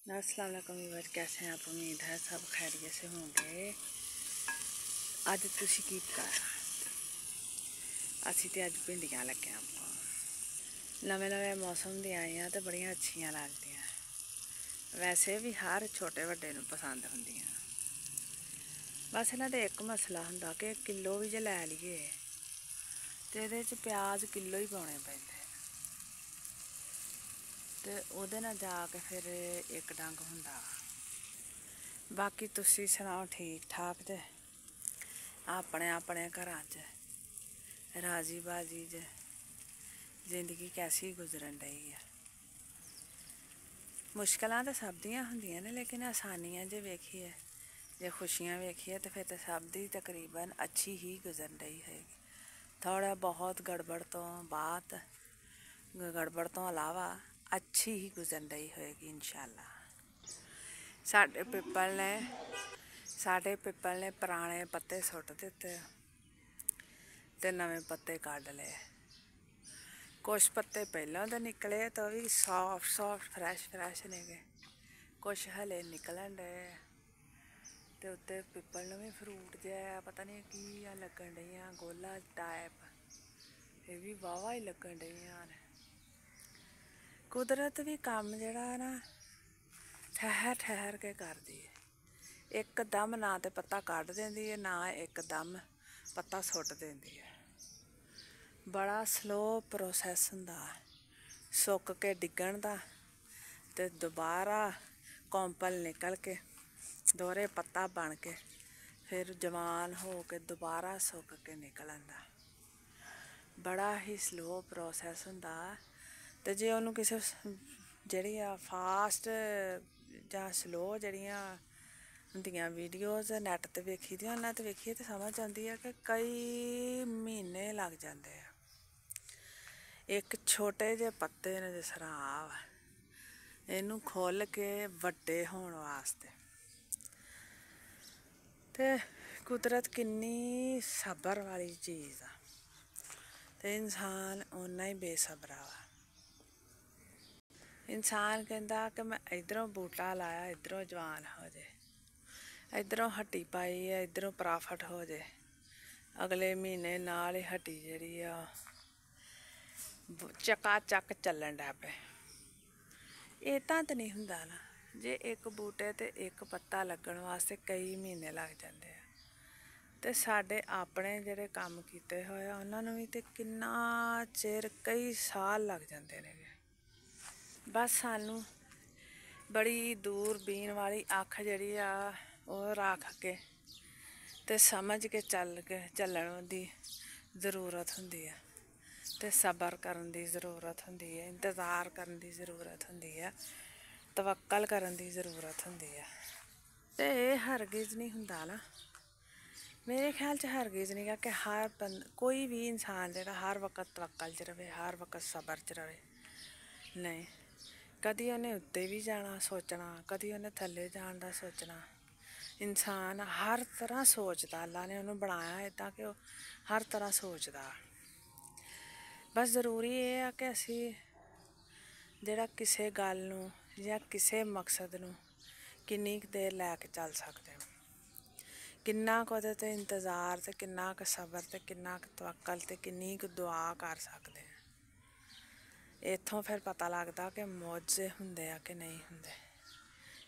अस्सलाम वालेकुम व्यूअर्स, कैसे हैं आप। उम्मीद है सब खैरियत से होंगे। अज तुसी की पकाया? असी तो अज भिंडियां लगे ਆਪਾਂ। नवे नवे मौसम दी आई हैं तो बड़ियां अच्छियां लगदियां। वैसे भी हर छोटे वड्डे नूं पसंद हुंदियां। बस इन्हां दे एक मसला हुंदा कि किलो भी जे लै लईए ते इहदे च प्याज किलो ही पाउणे पैंदे ते ओहदे नाल जाके फिर एक डंग हुंदा। बाकी तुसी सुनाओ, ठीक ठाक जे? अपने अपने घरां च राजी बाजी जे? जिंदगी कैसी गुजरन रही है? मुश्किलां तो सब दियां हुंदियां ने, लेकिन आसानियां जे वेखिए, जे खुशियां वेखिए तो फिर तो सब दी तकरीबन अच्छी ही गुजर रही है। थोड़ा बहुत गड़बड़ तो बाद, गड़बड़ तो अलावा अच्छी ही गुजर रही होएगी इंशाअल्लाह। साडे पिपल ने पुराने पत्ते सुट दिते ते नवे पत्ते कढ ले। कुछ पत्ते पहलों तो निकले तो भी सॉफ्ट सॉफ्ट फ्रैश ने गे, कुछ हले निकलन डे। ते उत्ते पिपल में भी फ्रूट जहा पता नहीं की लगन डियां, गोला टाइप, ये भी वाहवा ही लगन डियां ने। कुदरत भी काम जड़ा ना ठहर ठहर के करदी है। एकदम ना तो पत्ता कढ़ देंदी है, ना एकदम पत्ता सुट देंदी है। बड़ा स्लो प्रोसैस हुंदा सुक के डिगण दा ते दोबारा कौंपल निकल के दोहरे पत्ता बन के फिर जवान हो के दोबारा सुक के निकल आंदा। बड़ा ही स्लो प्रोसैस हुंदा। ते जे उन्होंने किसी जिहड़ी फास्ट जां स्लो जिहड़ियां हुंदियां वीडियोज़ नैट ते वेखी दियां, उन्हां ते वेखिए तो समझ आती है कि कई महीने लग जाते हैं एक छोटे जे पत्ते ने जिस तरह इनू खोल के वड्डे होने वास्ते। ते कुदरत किन्नी सबर वाली चीज़ आ ते इंसान उन्ना ही बेसबरा वा। इंसान कहता कि मैं इधरों बूटा लाया इधरों जवान हो जाए, इधरों हट्टी पाई है इधरों प्रॉफिट हो जाए, अगले महीने नाल ही हट्टी जिहड़ी आ चकाचक चलन लग पे। इदां तो नहीं हुंदा ना, जे एक बूटे ते एक पत्ता लगन वास्ते कई महीने लग जाते हैं ते साडे अपने जिहड़े काम कीते होए उन्हां नूं भी ते किन्ना चिर कई साल लग जाते ने। बस सानू बड़ी दूरबीन वाली अख जिहड़ी आ ओह रख के ते समझ के चलण दी जरूरत हुंदी है ते सबर करन दी जरूरत हुंदी है, इंतज़ार करन दी जरूरत हुंदी है, तवक्कल करन दी जरूरत हुंदी है। ते हरगिज़ नहीं हुंदा ना, मेरे ख्याल च हरगिज़ नहीं कि हर कोई भी इंसान जिहड़ा हर वक्त तवक्कल च रवे, हर वक्त सबर च रवे। नहीं, कदी उन्हें उत्ते भी जाना सोचना, कदी उन्हें थल्ले जान दा सोचना। इंसान हर तरह सोचदा, अल्लाह ने उन्हें बनाया है ताकि वह हर तरह सोचदा। बस जरूरी ये है कि असी जिहड़ा किसी गल नूं या किसी मकसद नूं किन्नी देर लैके चल सकते हैं, किन्ना क उहदे ते इंतज़ार ते किन्ना क सबर ते किन्ना क तवक्कल ते किन्नी क दुआ कर सकते हैं। इत्थों फिर पता लगदा कि मौजे हुंदे आ कि नहीं हुंदे,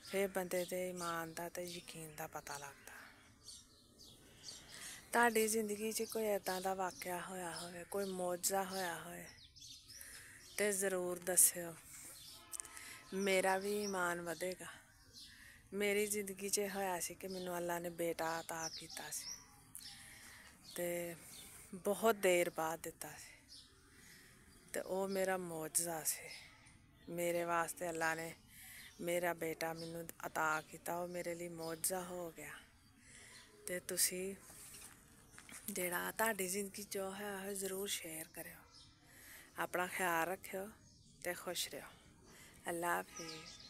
फिर बंदे दे ईमान दा ते यकीन दा पता लगदा। तुहाडी जिंदगी च कोई इदां दा वाकया होया होवे, कोई मौजा होया होए ते ज़रूर दस्सिओ, मेरा भी ईमान वधेगा। मेरी जिंदगी च होया सी कि मैनू अल्लाह ने बेटा अता कीता सी ते बहुत देर बाद दिता सी ते ओह मेरा मौजज़ा सी। मेरे वास्ते अल्लाह ने मेरा बेटा मैनू अता किया, वह मेरे लिए मौजज़ा हो गया। ते तुसी जिहड़ा तुहाडी जिंदगी च होया है जरूर शेयर करियो। अपना ख्याल रखियो ते खुश रहो। अल्लाह हाफिज़।